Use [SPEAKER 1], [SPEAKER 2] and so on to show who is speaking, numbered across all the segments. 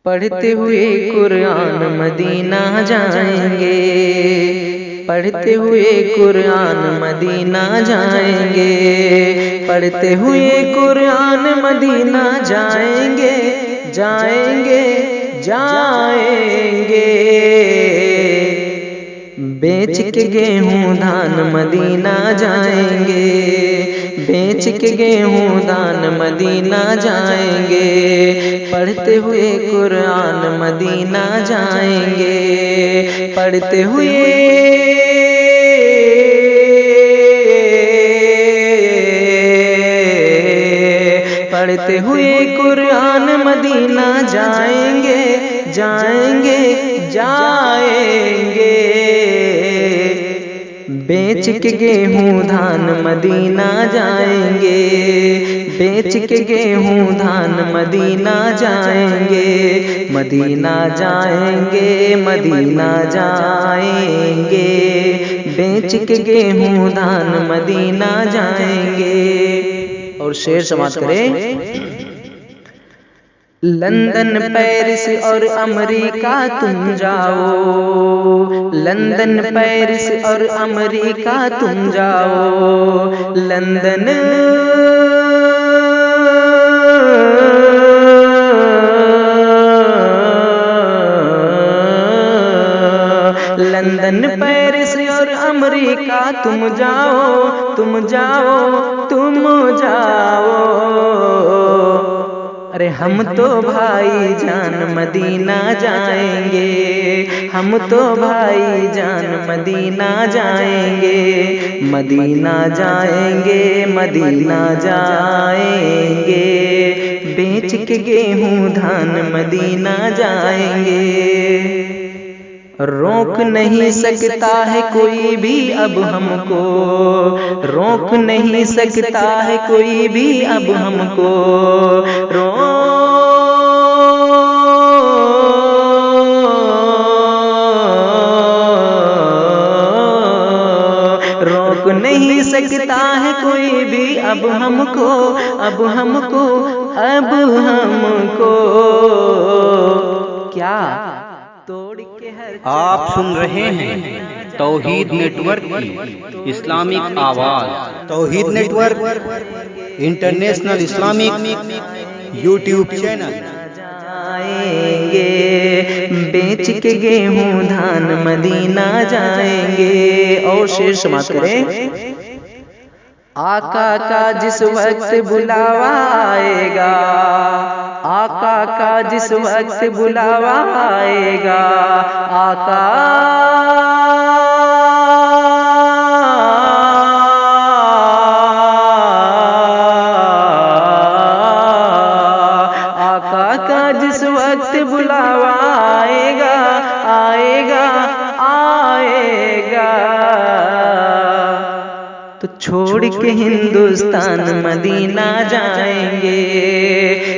[SPEAKER 1] पढ़ते हुए कुरान मदीना जाएंगे, पढ़ते हुए कुरान मदीना जाएंगे, पढ़ते हुए कुरान मदीना जाएंगे, जाएंगे जाएंगे। बेच के गेहूं धान मदीना जाएंगे, बेच के गेहूं धान मदीना जाएंगे, पढ़ते हुए कुरान मदीना जाएंगे, पढ़ते हुए पढ़ते हुए कुरान मदीना जाएंगे, जाएंगे जाएंगे। बेच के गेहूं धान मदीना जाएंगे, बेच के गेहूं धान मदीना जाएंगे, मदीना जाएंगे, मदीना जाएंगे। बेच के गेहूं धान मदीना जाएंगे। और शेर समाप्त करें। लंदन पेरिस और अमेरिका तुम जाओ, लंदन पेरिस और अमेरिका तुम जाओ, लंदन लंदन पेरिस और अमेरिका तुम जाओ, तुम जाओ, तुम जाओ। अरे हम तो भाई जान मदीना जाएंगे, हम तो भाई जान मदीना जाएंगे, मदीना जाएंगे, मदीना जाएंगे। बेच के गेहूं धान मदीना जाएंगे। रोक नहीं सकता है कोई भी अब हमको, रोक नहीं सकता है कोई भी अब हमको, रोक नहीं सकता है कोई भी अब हमको, अब हमको, अब हमको। क्या
[SPEAKER 2] आप सुन रहे हैं तौहीद नेटवर्क की इस्लामिक आवाज। Tauheed network international Islamic YouTube channel.
[SPEAKER 1] जाएंगे बेच के गेहूं धान मदीना जाएंगे। और शेर समाप्त करें। आका का जिस वक्त बुलावा आएगा, आका का जिस वक्त बुलावा आएगा, आका आका का जिस वक्त बुलावा आएगा, आएगा आएगा। तो छोड़ के हिंदुस्तान मदीना जाएंगे,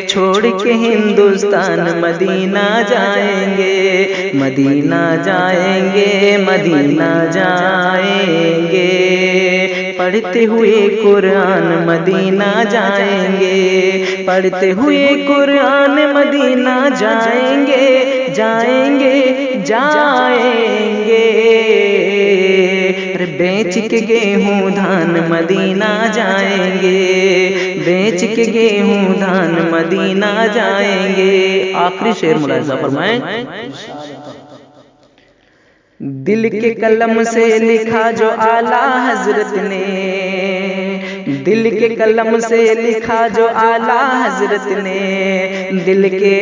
[SPEAKER 1] छोड़ के हिंदुस्तान मदीना जाएंगे, मदीना जाएंगे, मदीना जाएंगे। पढ़ते हुए कुरान मदीना जाएंगे, पढ़ते हुए कुरान मदीना जाएंगे, जाएंगे जाएंगे। बेच के गेहूं धान मदीना जाएंगे, बेच के गेहूं धान मदीना जाएंगे। आखिरी शेर मुलाहिजा फरमाएं। दिल के कलम से लिखा जो आला हजरत ने, दिल के कलम से लिखा जो आला हजरत ने, दिल के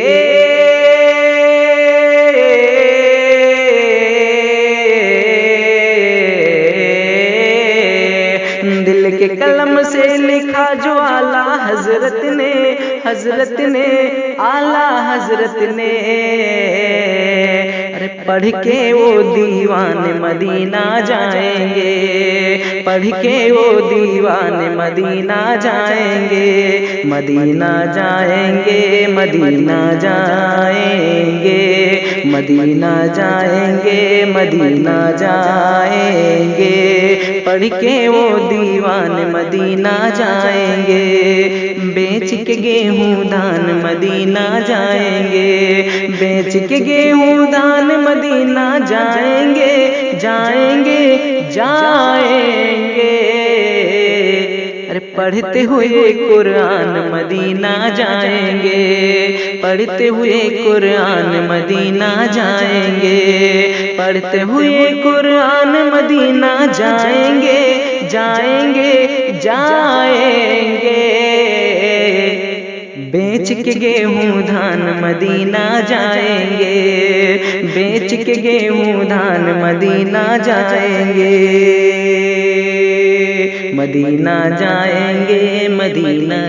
[SPEAKER 1] कलम से लिखा जो आला हजरत ने, हजरत ने, आला हजरत ने। अरे पढ़ के वो दीवान मदीना जाएंगे, पढ़ के वो दीवान मदीना जाएंगे, मदीना जाएंगे, मदीना जाएंगे, मदीना जाएंगे, मदीना जाएंगे। पढ़ के वो दीवान मदीना जाएंगे, बेच के गेहूं धान मदीना जाएंगे, बेच के गेहूं धान मदीना जाएंगे जाएंगे जाएंगे। अरे पढ़ते हुए कुरान मदीना जाएंगे, पढ़ते हुए कुरान मदीना जाएंगे, पढ़ते हुए कुरान मदीना जाएंगे जाएंगे जाएंगे। बेच के गेहूं धान मदीना जाएंगे, बेच के गेहूं धान मदीना जाएंगे, मदीना जाएंगे मदीना।